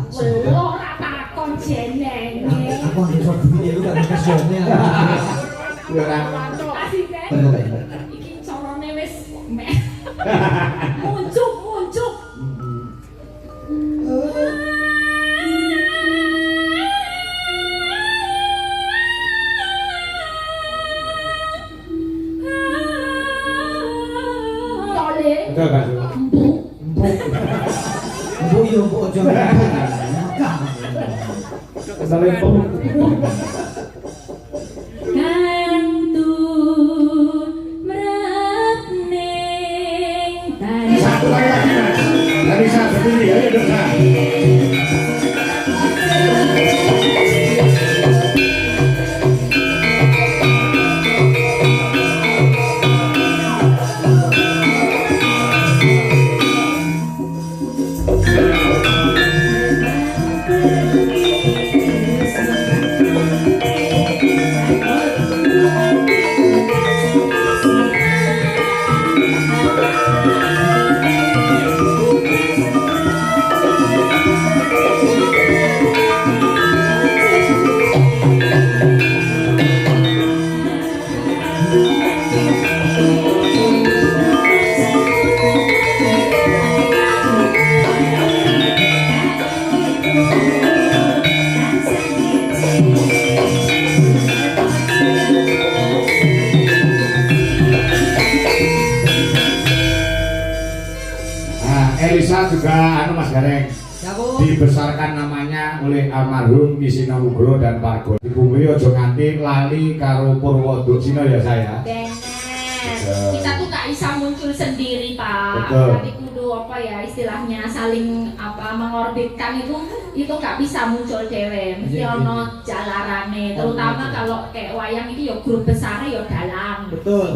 Belum takon jenenge. Aku iso duwe lu kan kesone. Ya ora. Kasih Nek. Iki carane wis meh. Muncuk. Tole. Betul Pak. Mbok yo mbok aja. Kesalahan pun. Satu lagi. Nggak bisa berdiri ya, udah bisa. Elisa juga Mas Gareng dibesarkan namanya oleh almarhum Kisina Wugro dan Pak Gon. Ibu ojo nganti lali karo Purwodotsina ya saya. Bener. Kita tuh gak bisa muncul sendiri Pak. Betul. Nanti kudu apa ya istilahnya saling mengorbitkan itu gak bisa muncul dewe. Mesti ono jalarane. Terutama kalau kayak wayang ini ya grup besar ya dalang. Betul.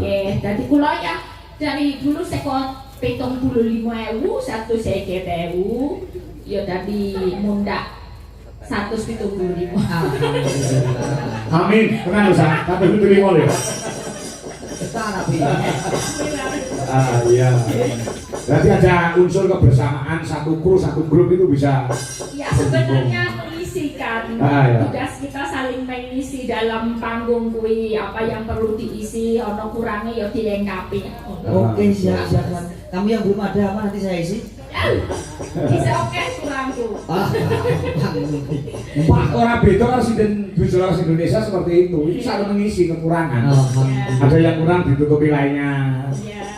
Oke, jadi kula ya dari dulu sekot 75.000 150.000 ya tadi mundak 175. Amin. Tenang usah. 175 ya. Iya. Berarti ada unsur kebersamaan satu kru satu grup itu bisa. Ya sebenarnya mengisikan tugas kita saling mengisi dalam panggung kui apa yang perlu diisi ono kurangnya ya dilengkapi. Oke siap. Kamu yang belum ada apa nanti saya isi? Bisa oke kurangku. Pak orang beda kan Bujolars Indonesia seperti itu. Itu saling mengisi kekurangan. Ada yang kurang ditutupi lainnya.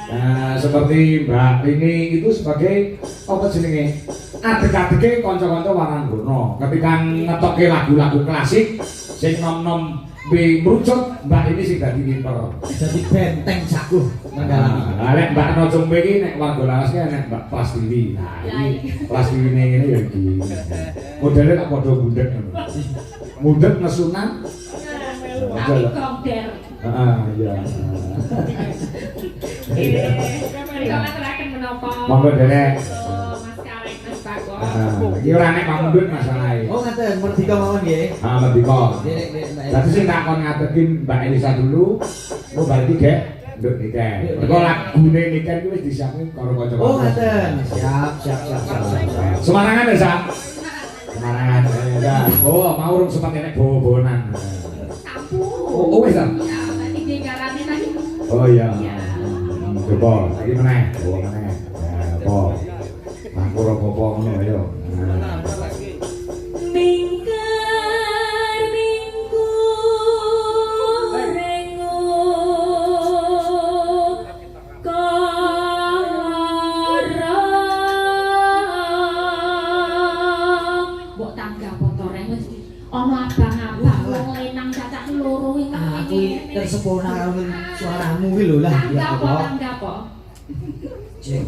Nah, seperti Mbak ini itu sebagai apa jenenge? Adek-adeke kanca-kanca Waranggono. Ketika ngetoke lagu-lagu klasik sing nom-nom merucut, Mbak ini sing dadi kiper. Jadi benteng jago mendalami. Lah nek Mbak Nojombe iki nek warga lawas ki nek Mbak Prastiwi. Nah, iki Prastiwine ngene ya iki. Modele tak padha bundek ngono. Mundek nesunan. Tapi kongder. Iya. Mereka materaken menapa? Monggo Derek. Mas Karek Mas Bagong. Iki ora nek mamundhut masalahe. Oh ngaten, merdeka mawon nggih. Merdeka. Nggih. Dadi sing tak kon ngatekin Mbak Elisa dulu. Oh balik iki gek. Nduk nikah. Mergo lagune nikah iki wis disiapin karo kanca-kanca. Oh ngaten. Siap. Semarangan ya, Sak? Semarangan. Ya. Oh, mau urung sempat enek bobonan. Sampun. Oh, wis ta? Ya, tadi digarane tadi. Oh iya. Coba, lagi meneh. Oh, meneh. Ya, apa? Aku ora apa-apa ngono ya. Mingkar minggu rengo kara mbok tangga potore wis ana abang-abang wong lenang cacak loro iki Aku tersepona karo suaramu kuwi lho lah. Ya apa? tangga apa Cek.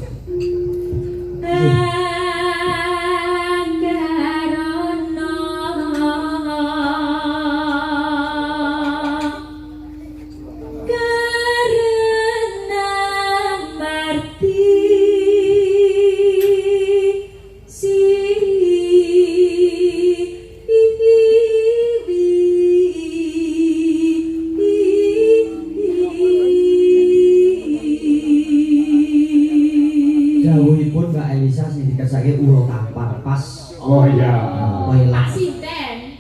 kersake ulo kapan pas. Oh iya. Wailah. Asisten.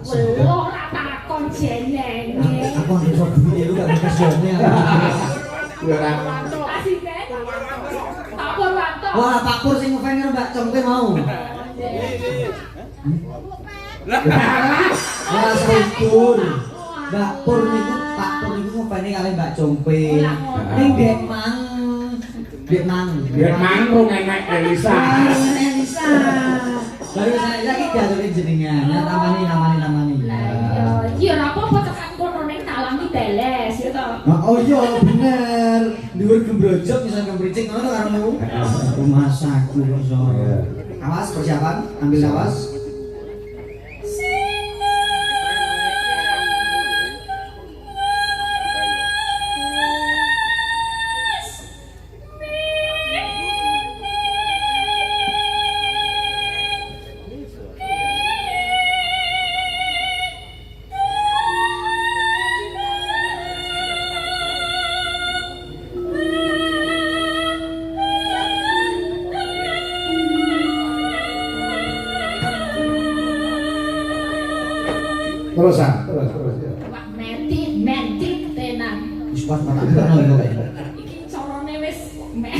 Welo ora takon jenenge. Aku kan iso duwe lu gak kesone. Ora. Asisten. Pak Purwanto. Wah, Pak Pur sing ngefans karo Mbak Congpe mau. Wah, Pur. Mbak Pur niku Pak Pur niku ngefans kali Mbak Congpe. Ning Dek Mang rung enek Elisa. Elisa. Baru saya iki jadule jenengan. Ya namani. Iya ora apa-apa tekan kono ning talangi teles ya to. Oh iya bener. Dhuwur gembrojok misal gembricik ngono to karemu. Rumah saku iso. Awas persiapan, ambil napas. Terus ya. Wah, mentit tenan. Wis pas tak ngono iku kae. Iki carane wis muncuk.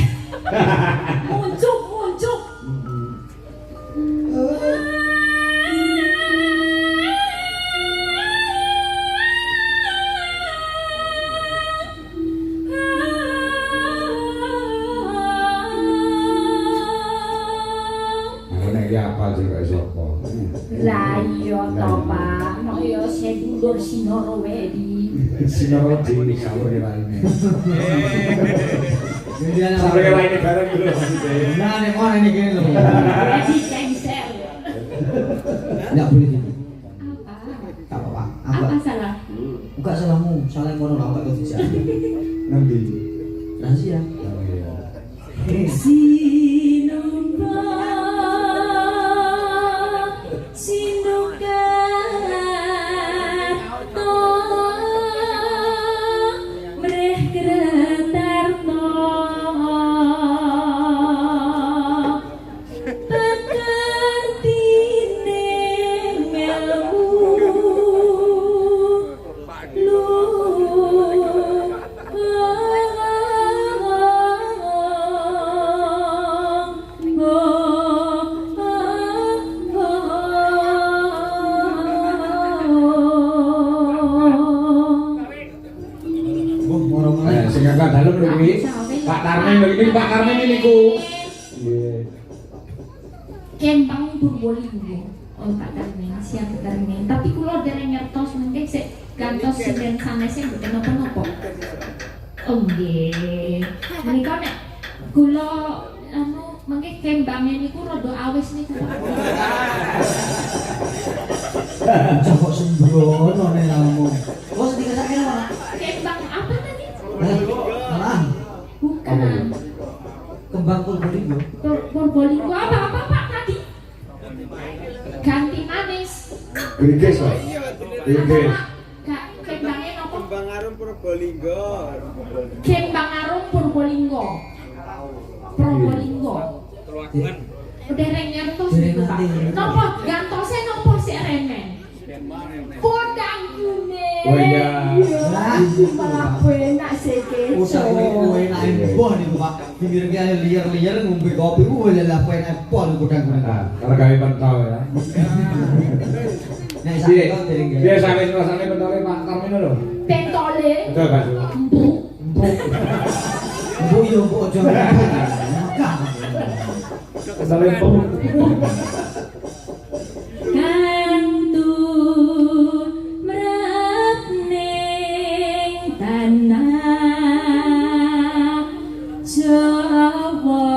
Nek ya apa sih kok sapa? Lah iya to, Pak. Nek yo sedulur Sinoro wedi. Sinoro dhewe sawur lainnya. Jadi Sawur lainnya bareng dulu maksudnya. nah nek ono ini kene lho. Wedi cancel. Enggak boleh gitu. Apa? Enggak apa-apa. Apa salah? Enggak salahmu, salah ngono lah kok dijak. Nanti. Rahasia. Sing kakak dalem niki. Pak Karmen niki, Pak Karmen niku. Nggih. Kembang Purbolinggo. Oh, Pak Karmen, siap Karmen. Tapi kula dereng nyertos mungkin sik gantos sing sanesé mboten napa-napa. Oh nggih. Menika nek kula anu mengke kembange niku rada awis niku. Joko sembrono nek ramu. Oh sedikit sakit ora? Kembang apa tadi? Salah. Bukan. Kembang Purbolinggo. Purbolinggo apa Pak tadi? Ganti manis. Geriges kok. Geriges. Kembangnya nopo? Kembang Arum Purbolinggo. Kembang Arum Purbolinggo. Dereng nyertos niku Pak. Nopo gantose nopo sik remen? Podang kuning. Oh iya. Malah enak sik keco. Usah niku enak boh niku Pak. Pinggir kene liar-liar ngombe kopi ku lha enak pol kudang kuning. Nah, kalau gawe pentol ya. Nek sampe kok dereng gawe. Dia sampe rasane pentole Pak Karmen lho. Pentole. Betul gak sih? Empuk. Bu yo bu ojo. Pentole empuk. Kantu mratning tanah Jawa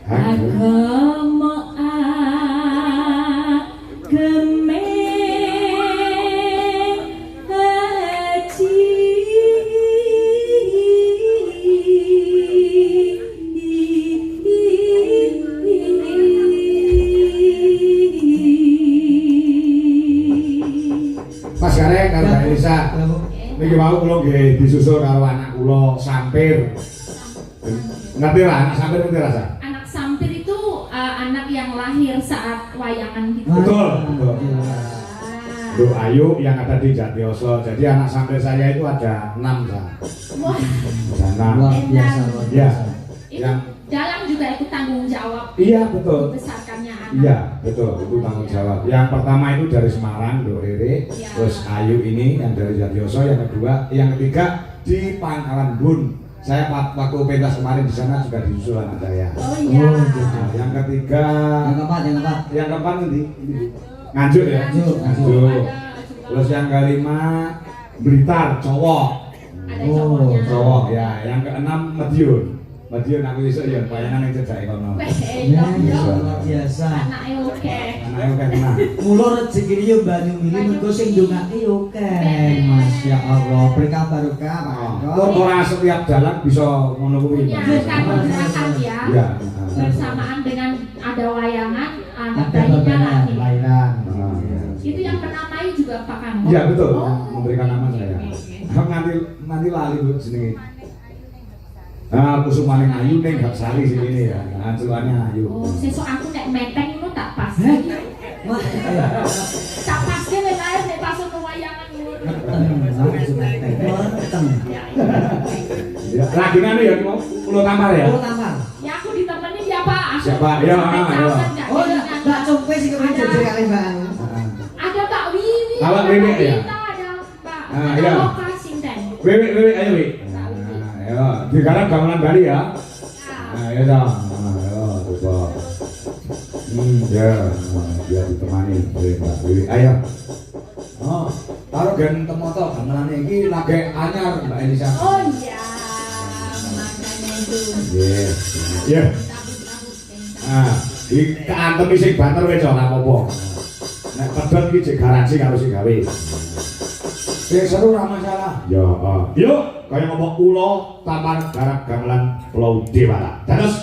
agama ageme haji Pas karek karo Mbak Elisa. Niki wau kula nggih disusul karo anak kula Sampir. Jadi Ngerti lah, anak sampir ngerti rasa. Anak sampir itu anak yang lahir saat wayangan gitu. Betul, betul. Ah. Bu Ayu yang ada di Jatioso. Jadi anak sampir saya itu ada 6 Sa. Wah, Ada 6. Luar biasa, luar Ya. biasa. itu Yang dalang juga ikut tanggung jawab iya betul. membesarkannya anak. Iya, betul. Itu tanggung jawab. Yang pertama itu dari Semarang, Do Rere. Iya. Terus Ayu ini yang dari Jatioso. Yang kedua, yang ketiga di Pangkalan Bun. Saya waktu pentas kemarin di sana juga disusul anak saya. Oh iya. Oh, gitu. Nah, yang ketiga, Yang keempat. yang keempat nanti Nganjuk ya. Nganjuk. Nganjuk. Terus yang kelima Blitar, cowok. Ada Oh, cowoknya. Cowok ya. Yang keenam Madiun. Madiun aku iso ya bayangan yang cedak kono. Weh, Ya, dong. luar biasa. Anaknya oke. Anake kan kena. Mula rezekine yo banyu mili mergo sing ndongake yo akeh. Masya Allah, berkah barokah Pak. Kok ora setiap jalan bisa ngono kuwi. Punya Pak? kan gerakan ya. Iya. Bersamaan dengan ada wayangan, ada Ada bayinya bebenan, lahir. lahiran. Itu yang menamai juga Pak Kang. Iya betul, Oh. memberikan nama saya. Oke, oke. Aku nanti lali Bu jenenge. Ah, Kusumaning Ayu ning gak sari sing ini ya. Ancurannya Ayu. Oh, sesuk aku nek meteng ngono tak pas. Heh? Tak pas ke nek lahir nek pas ono wayangan ngono. Langsung entek. Weteng. Ya, Ya, lagi ngene ya mau pulau kamar ya. Pulau Taman. ya aku ditemenin ya Pak. Aku Siapa? Ya, sampai ya. tahun nggak Oh, kelingan. Mbak Compe sih kemarin Ada. jajal kali Mbak. Ada Mbak Wiwi. Mbak ada Wiwi, Mbak ya? Dita, ada Mbak. Ah, Ada iya. lokasi ten. Wewe ayo we. Ayo, digarap gamelan Bali ya. Nah, ya dong. Ayo, coba. Ya, biar ditemani oleh Mbak Wiwi. Ayo. Oh, taruh gen temoto gamelan iki lagi anyar Mbak Elisa. Oh iya, makanya itu. Yes. Ya. Ah, di keantem sing banter wis ora apa-apa. Nek pedhot iki jek garansi karo sing gawe. Sing seru ora masalah. Ya, yuk, kaya ngomong ulo taman garap gamelan Pulau Dewata. Terus